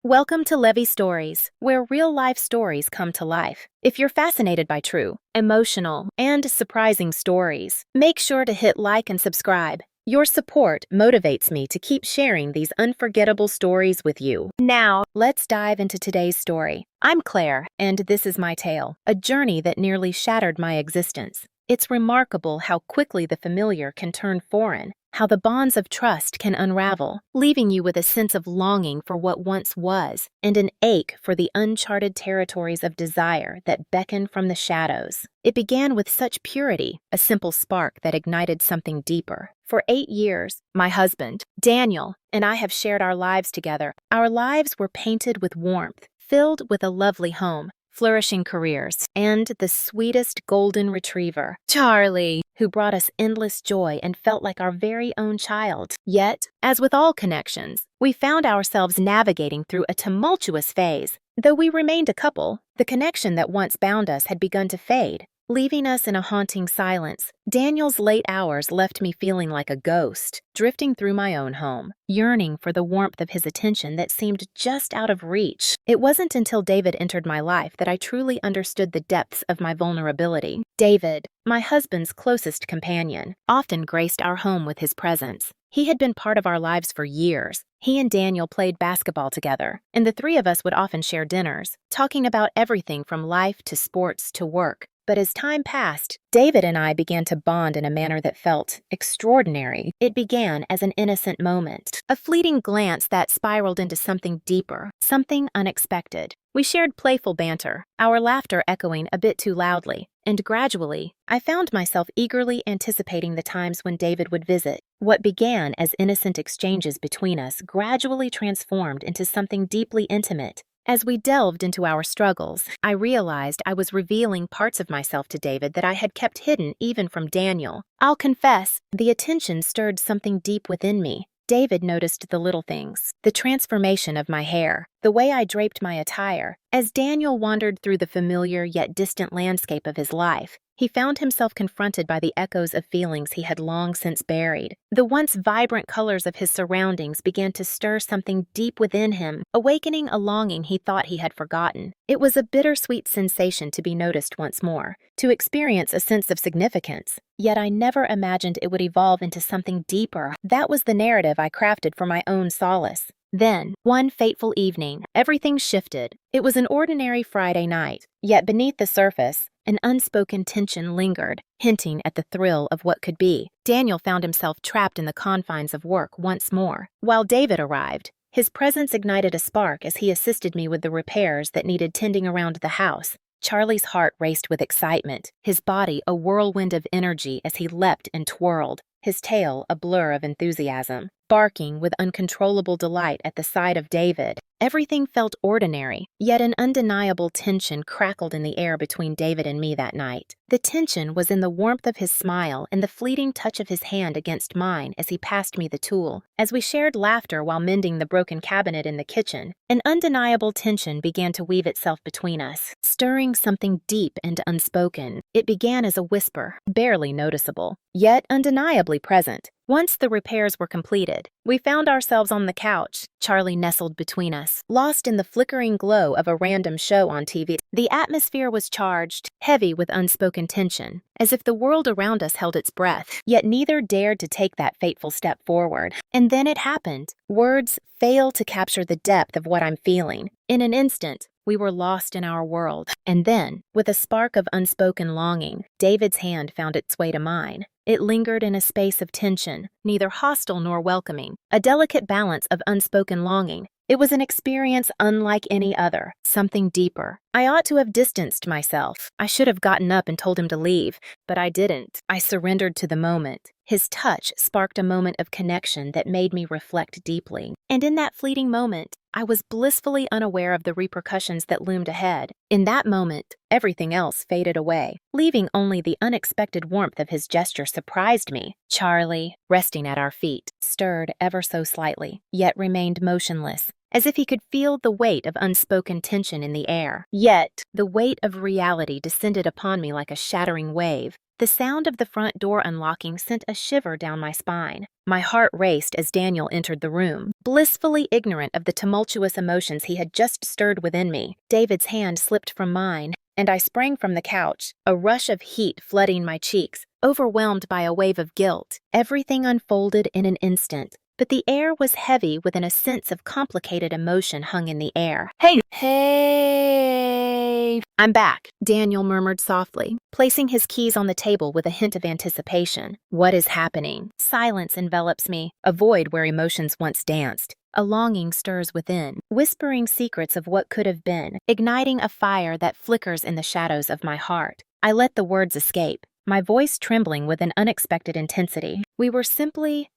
Welcome to LeVy Stories, where real-life stories come to life. If you're fascinated by true, emotional, and surprising stories, make sure to hit like and subscribe. Your support motivates me to keep sharing these unforgettable stories with you. Now, let's dive into today's story. I'm Claire, and this is my tale, a journey that nearly shattered my existence. It's remarkable how quickly the familiar can turn foreign, how the bonds of trust can unravel, leaving you with a sense of longing for what once was, and an ache for the uncharted territories of desire that beckon from the shadows. It began with such purity, a simple spark that ignited something deeper. For 8 years, my husband, Daniel, and I have shared our lives together. Our lives were painted with warmth, filled with a lovely home, flourishing careers, and the sweetest golden retriever, Charlie, who brought us endless joy and felt like our very own child. Yet, as with all connections, we found ourselves navigating through a tumultuous phase. Though we remained a couple, the connection that once bound us had begun to fade, leaving us in a haunting silence. Daniel's late hours left me feeling like a ghost, drifting through my own home, yearning for the warmth of his attention that seemed just out of reach. It wasn't until David entered my life that I truly understood the depths of my vulnerability. David, my husband's closest companion, often graced our home with his presence. He had been part of our lives for years. He and Daniel played basketball together, and the three of us would often share dinners, talking about everything from life to sports to work. But as time passed, David and I began to bond in a manner that felt extraordinary. It began as an innocent moment, a fleeting glance that spiraled into something deeper, something unexpected. We shared playful banter, our laughter echoing a bit too loudly, and gradually, I found myself eagerly anticipating the times when David would visit. What began as innocent exchanges between us gradually transformed into something deeply intimate. As we delved into our struggles, I realized I was revealing parts of myself to David that I had kept hidden even from Daniel. I'll confess, the attention stirred something deep within me. David noticed the little things, the transformation of my hair, the way I draped my attire. As Daniel wandered through the familiar yet distant landscape of his life, he found himself confronted by the echoes of feelings he had long since buried. The once vibrant colors of his surroundings began to stir something deep within him, awakening a longing he thought he had forgotten. It was a bittersweet sensation to be noticed once more, to experience a sense of significance. Yet I never imagined it would evolve into something deeper. That was the narrative I crafted for my own solace. Then, one fateful evening, everything shifted. It was an ordinary Friday night, yet beneath the surface, an unspoken tension lingered, hinting at the thrill of what could be. Daniel found himself trapped in the confines of work once more. While David arrived, his presence ignited a spark as he assisted me with the repairs that needed tending around the house. Charlie's heart raced with excitement, his body a whirlwind of energy as he leapt and twirled, his tail a blur of enthusiasm, barking with uncontrollable delight at the sight of David. Everything felt ordinary, yet an undeniable tension crackled in the air between David and me that night. The tension was in the warmth of his smile and the fleeting touch of his hand against mine as he passed me the tool. As we shared laughter while mending the broken cabinet in the kitchen, an undeniable tension began to weave itself between us, stirring something deep and unspoken. It began as a whisper, barely noticeable, yet undeniably present. Once the repairs were completed, we found ourselves on the couch, Charlie nestled between us, lost in the flickering glow of a random show on TV. The atmosphere was charged, heavy with unspoken tension, as if the world around us held its breath, yet neither dared to take that fateful step forward. And then it happened. Words fail to capture the depth of what I'm feeling. In an instant, we were lost in our world. And then, with a spark of unspoken longing, David's hand found its way to mine. It lingered in a space of tension, neither hostile nor welcoming, a delicate balance of unspoken longing. It was an experience unlike any other, something deeper. I ought to have distanced myself. I should have gotten up and told him to leave, but I didn't. I surrendered to the moment. His touch sparked a moment of connection that made me reflect deeply. And in that fleeting moment, I was blissfully unaware of the repercussions that loomed ahead. In that moment, everything else faded away, leaving only the unexpected warmth of his gesture surprised me. Charlie, resting at our feet, stirred ever so slightly, yet remained motionless. as if he could feel the weight of unspoken tension in the air. Yet, the weight of reality descended upon me like a shattering wave. The sound of the front door unlocking sent a shiver down my spine. My heart raced as Daniel entered the room, blissfully ignorant of the tumultuous emotions he had just stirred within me. David's hand slipped from mine, and I sprang from the couch, a rush of heat flooding my cheeks, overwhelmed by a wave of guilt. Everything unfolded in an instant, but the air was heavy within a sense of complicated emotion hung in the air. Hey! I'm back, Daniel murmured softly, placing his keys on the table with a hint of anticipation. What is happening? Silence envelops me, a void where emotions once danced. A longing stirs within, whispering secrets of what could have been, igniting a fire that flickers in the shadows of my heart. I let the words escape, my voice trembling with an unexpected intensity. We were simply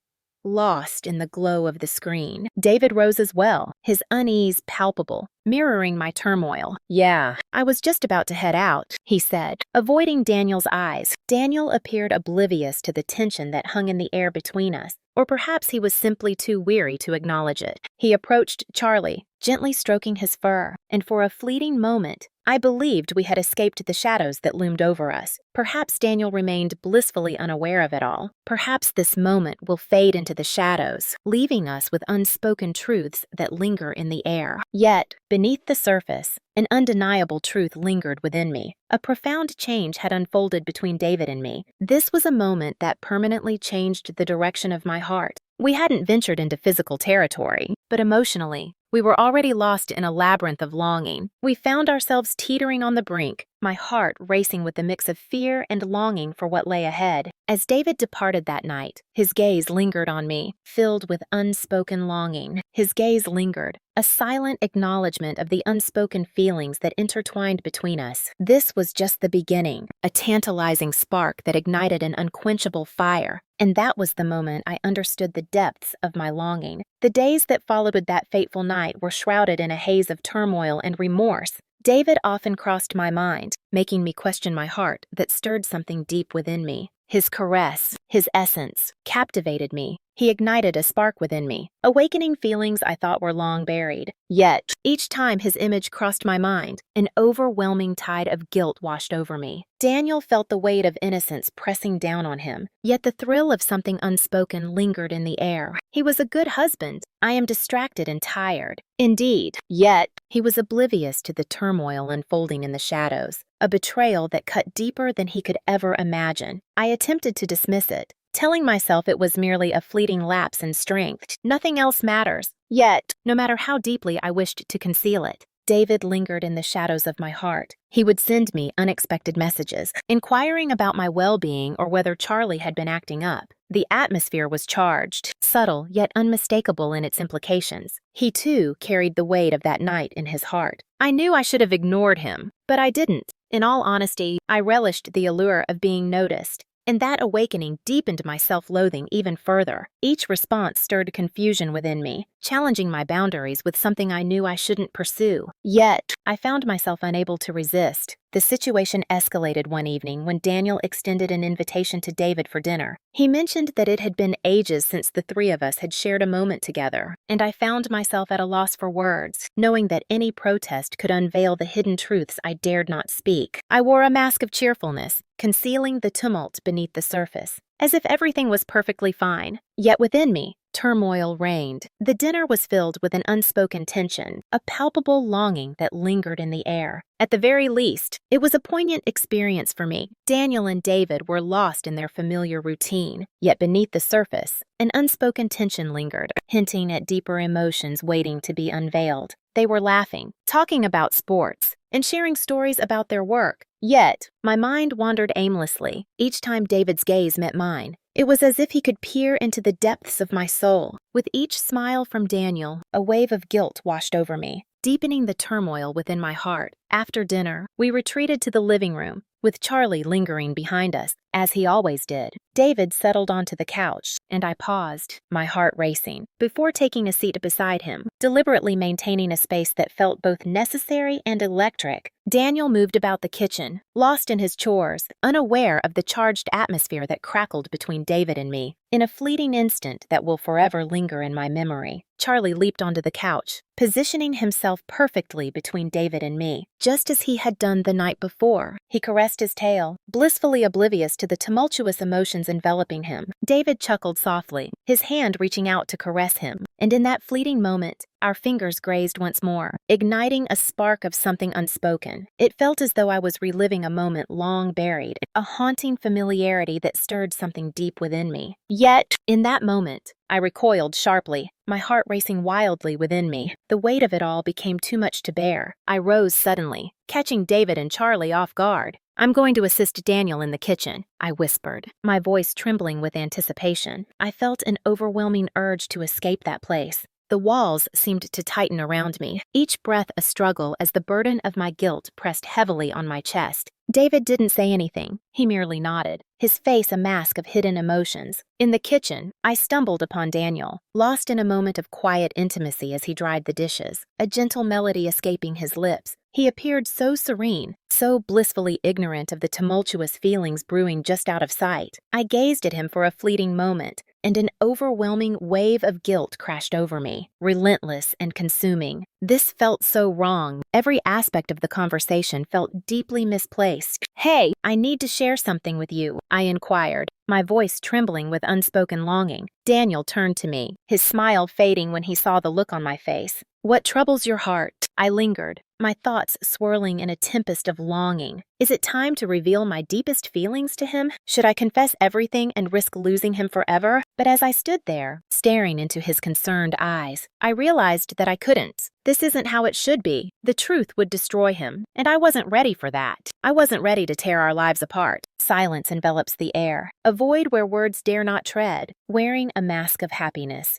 lost in the glow of the screen. David rose as well, his unease palpable, mirroring my turmoil. Yeah, I was just about to head out, he said, avoiding Daniel's eyes. Daniel appeared oblivious to the tension that hung in the air between us, or perhaps he was simply too weary to acknowledge it. He approached Charlie, gently stroking his fur, and for a fleeting moment, I believed we had escaped the shadows that loomed over us. Perhaps Daniel remained blissfully unaware of it all. Perhaps this moment will fade into the shadows, leaving us with unspoken truths that linger in the air. Yet, beneath the surface, an undeniable truth lingered within me. A profound change had unfolded between David and me. This was a moment that permanently changed the direction of my heart. We hadn't ventured into physical territory, but emotionally, we were already lost in a labyrinth of longing. We found ourselves teetering on the brink, my heart racing with a mix of fear and longing for what lay ahead. As David departed that night, his gaze lingered on me, filled with unspoken longing. His gaze lingered, a silent acknowledgement of the unspoken feelings that intertwined between us. This was just the beginning, a tantalizing spark that ignited an unquenchable fire. And that was the moment I understood the depths of my longing. The days that followed that fateful night were shrouded in a haze of turmoil and remorse. David often crossed my mind, making me question my heart that stirred something deep within me. His caress, his essence, captivated me. He ignited a spark within me, awakening feelings I thought were long buried. Yet, each time his image crossed my mind, an overwhelming tide of guilt washed over me. Daniel felt the weight of innocence pressing down on him, yet the thrill of something unspoken lingered in the air. He was a good husband. I am distracted and tired. Indeed, yet he was oblivious to the turmoil unfolding in the shadows, a betrayal that cut deeper than he could ever imagine. I attempted to dismiss it, telling myself it was merely a fleeting lapse in strength. Nothing else matters. Yet, no matter how deeply I wished to conceal it, David lingered in the shadows of my heart. He would send me unexpected messages, inquiring about my well-being or whether Charlie had been acting up. The atmosphere was charged, subtle yet unmistakable in its implications. He too carried the weight of that night in his heart. I knew I should have ignored him, but I didn't. In all honesty, I relished the allure of being noticed, and that awakening deepened my self-loathing even further. Each response stirred confusion within me, challenging my boundaries with something I knew I shouldn't pursue. Yet, I found myself unable to resist. The situation escalated one evening when Daniel extended an invitation to David for dinner. He mentioned that it had been ages since the three of us had shared a moment together, and I found myself at a loss for words, knowing that any protest could unveil the hidden truths I dared not speak. I wore a mask of cheerfulness, concealing the tumult beneath the surface, as if everything was perfectly fine. Yet within me, turmoil reigned. The dinner was filled with an unspoken tension, a palpable longing that lingered in the air. At the very least, it was a poignant experience for me. Daniel and David were lost in their familiar routine, yet beneath the surface, an unspoken tension lingered, hinting at deeper emotions waiting to be unveiled. They were laughing, talking about sports, and sharing stories about their work. Yet, my mind wandered aimlessly each time David's gaze met mine. It was as if he could peer into the depths of my soul. With each smile from Daniel, a wave of guilt washed over me, deepening the turmoil within my heart. After dinner, we retreated to the living room, with Charlie lingering behind us. as he always did. David settled onto the couch, and I paused, my heart racing, before taking a seat beside him, deliberately maintaining a space that felt both necessary and electric. Daniel moved about the kitchen, lost in his chores, unaware of the charged atmosphere that crackled between David and me. In a fleeting instant that will forever linger in my memory, Charlie leaped onto the couch, positioning himself perfectly between David and me, just as he had done the night before. He caressed his tail, blissfully oblivious to the tumultuous emotions enveloping him. David chuckled softly, his hand reaching out to caress him, and in that fleeting moment, our fingers grazed once more, igniting a spark of something unspoken. It felt as though I was reliving a moment long buried, a haunting familiarity that stirred something deep within me. Yet, in that moment, I recoiled sharply, my heart racing wildly within me. The weight of it all became too much to bear. I rose suddenly, catching David and Charlie off guard. "I'm going to assist Daniel in the kitchen," I whispered, my voice trembling with anticipation. I felt an overwhelming urge to escape that place. The walls seemed to tighten around me, each breath a struggle as the burden of my guilt pressed heavily on my chest. David didn't say anything. He merely nodded, his face a mask of hidden emotions. In the kitchen, I stumbled upon Daniel, lost in a moment of quiet intimacy as he dried the dishes, a gentle melody escaping his lips. He appeared so serene, so blissfully ignorant of the tumultuous feelings brewing just out of sight. I gazed at him for a fleeting moment, and an overwhelming wave of guilt crashed over me, relentless and consuming. This felt so wrong. Every aspect of the conversation felt deeply misplaced. "Hey, I need to share something with you," I inquired, my voice trembling with unspoken longing. Daniel turned to me, his smile fading when he saw the look on my face. "What troubles your heart?" I lingered, my thoughts swirling in a tempest of longing. Is it time to reveal my deepest feelings to him? Should I confess everything and risk losing him forever? But as I stood there, staring into his concerned eyes, I realized that I couldn't. This isn't how it should be. The truth would destroy him, and I wasn't ready for that. I wasn't ready to tear our lives apart. Silence envelops the air, a void where words dare not tread, wearing a mask of happiness.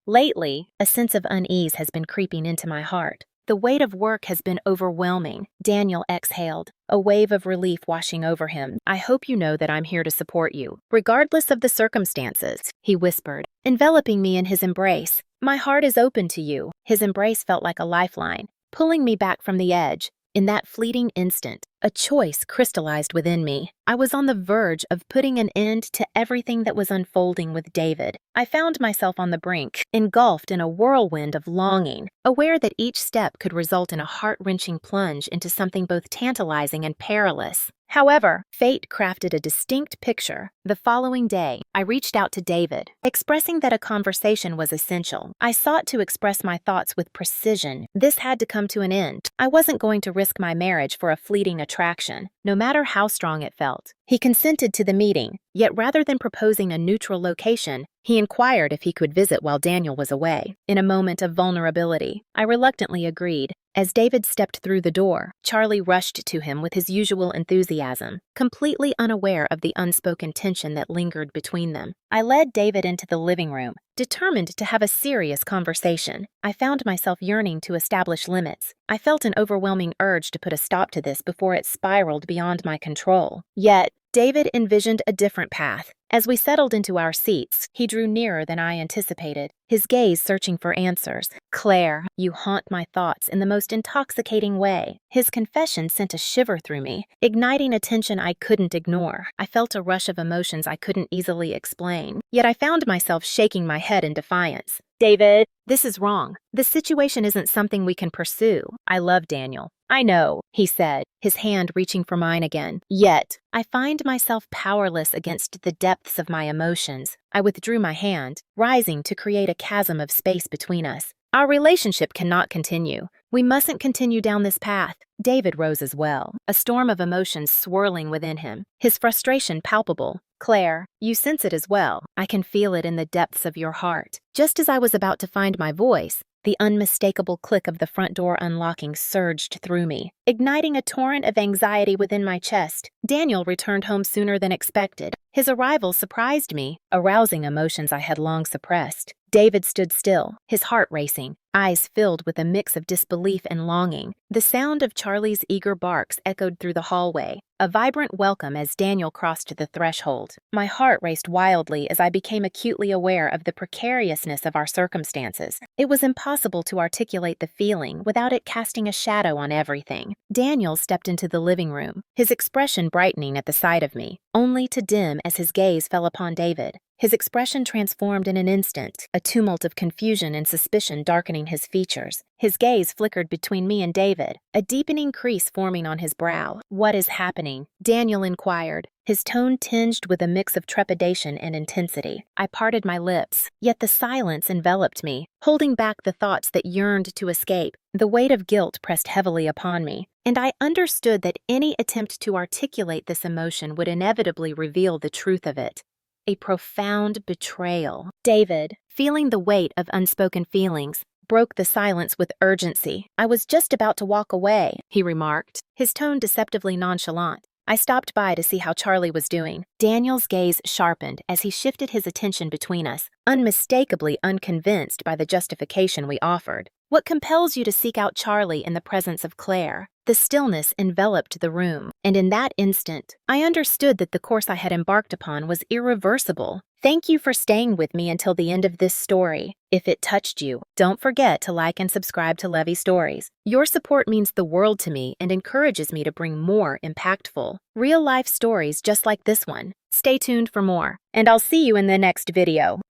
Lately, a sense of unease has been creeping into my heart. The weight of work has been overwhelming. Daniel exhaled, a wave of relief washing over him. "I hope you know that I'm here to support you, regardless of the circumstances," he whispered, enveloping me in his embrace. "My heart is open to you." His embrace felt like a lifeline, pulling me back from the edge. In that fleeting instant, a choice crystallized within me. I was on the verge of putting an end to everything that was unfolding with David. I found myself on the brink, engulfed in a whirlwind of longing, aware that each step could result in a heart-wrenching plunge into something both tantalizing and perilous. However, fate crafted a distinct picture. The following day, I reached out to David, expressing that a conversation was essential. I sought to express my thoughts with precision. This had to come to an end. I wasn't going to risk my marriage for a fleeting attraction, no matter how strong it felt. He consented to the meeting, yet rather than proposing a neutral location, he inquired if he could visit while Daniel was away. In a moment of vulnerability, I reluctantly agreed. As David stepped through the door, Charlie rushed to him with his usual enthusiasm, completely unaware of the unspoken tension that lingered between them. I led David into the living room, determined to have a serious conversation. I found myself yearning to establish limits. I felt an overwhelming urge to put a stop to this before it spiraled beyond my control. Yet, David envisioned a different path. As we settled into our seats, he drew nearer than I anticipated, his gaze searching for answers. "Claire, you haunt my thoughts in the most intoxicating way." His confession sent a shiver through me, igniting a tension I couldn't ignore. I felt a rush of emotions I couldn't easily explain, yet I found myself shaking my head in defiance. "David, this is wrong. The situation isn't something we can pursue. I love Daniel." "I know," he said, his hand reaching for mine again. Yet, I find myself powerless against the depths of my emotions. I withdrew my hand, rising to create a chasm of space between us. "Our relationship cannot continue. We mustn't continue down this path." David rose as well, a storm of emotions swirling within him, his frustration palpable. "Claire, you sense it as well. I can feel it in the depths of your heart." Just as I was about to find my voice, the unmistakable click of the front door unlocking surged through me, igniting a torrent of anxiety within my chest. Daniel returned home sooner than expected. His arrival surprised me, arousing emotions I had long suppressed. David stood still, his heart racing, eyes filled with a mix of disbelief and longing. The sound of Charlie's eager barks echoed through the hallway, a vibrant welcome as Daniel crossed the threshold. My heart raced wildly as I became acutely aware of the precariousness of our circumstances. It was impossible to articulate the feeling without it casting a shadow on everything. Daniel stepped into the living room, his expression brightening at the sight of me, only to dim as his gaze fell upon David. His expression transformed in an instant, a tumult of confusion and suspicion darkening his features. His gaze flickered between me and David, a deepening crease forming on his brow. "What is happening?" Daniel inquired, his tone tinged with a mix of trepidation and intensity. I parted my lips, yet the silence enveloped me, holding back the thoughts that yearned to escape. The weight of guilt pressed heavily upon me, and I understood that any attempt to articulate this emotion would inevitably reveal the truth of it. A profound betrayal. David, feeling the weight of unspoken feelings, broke the silence with urgency. "I was just about to walk away," he remarked, his tone deceptively nonchalant. I stopped by to see how Charlie was doing. Daniel's gaze sharpened as he shifted his attention between us, unmistakably unconvinced by the justification we offered. "What compels you to seek out Charlie in the presence of Claire?" The stillness enveloped the room, and in that instant, I understood that the course I had embarked upon was irreversible. Thank you for staying with me until the end of this story. If it touched you, don't forget to like and subscribe to LeVy Stories. Your support means the world to me and encourages me to bring more impactful, real-life stories just like this one. Stay tuned for more, and I'll see you in the next video.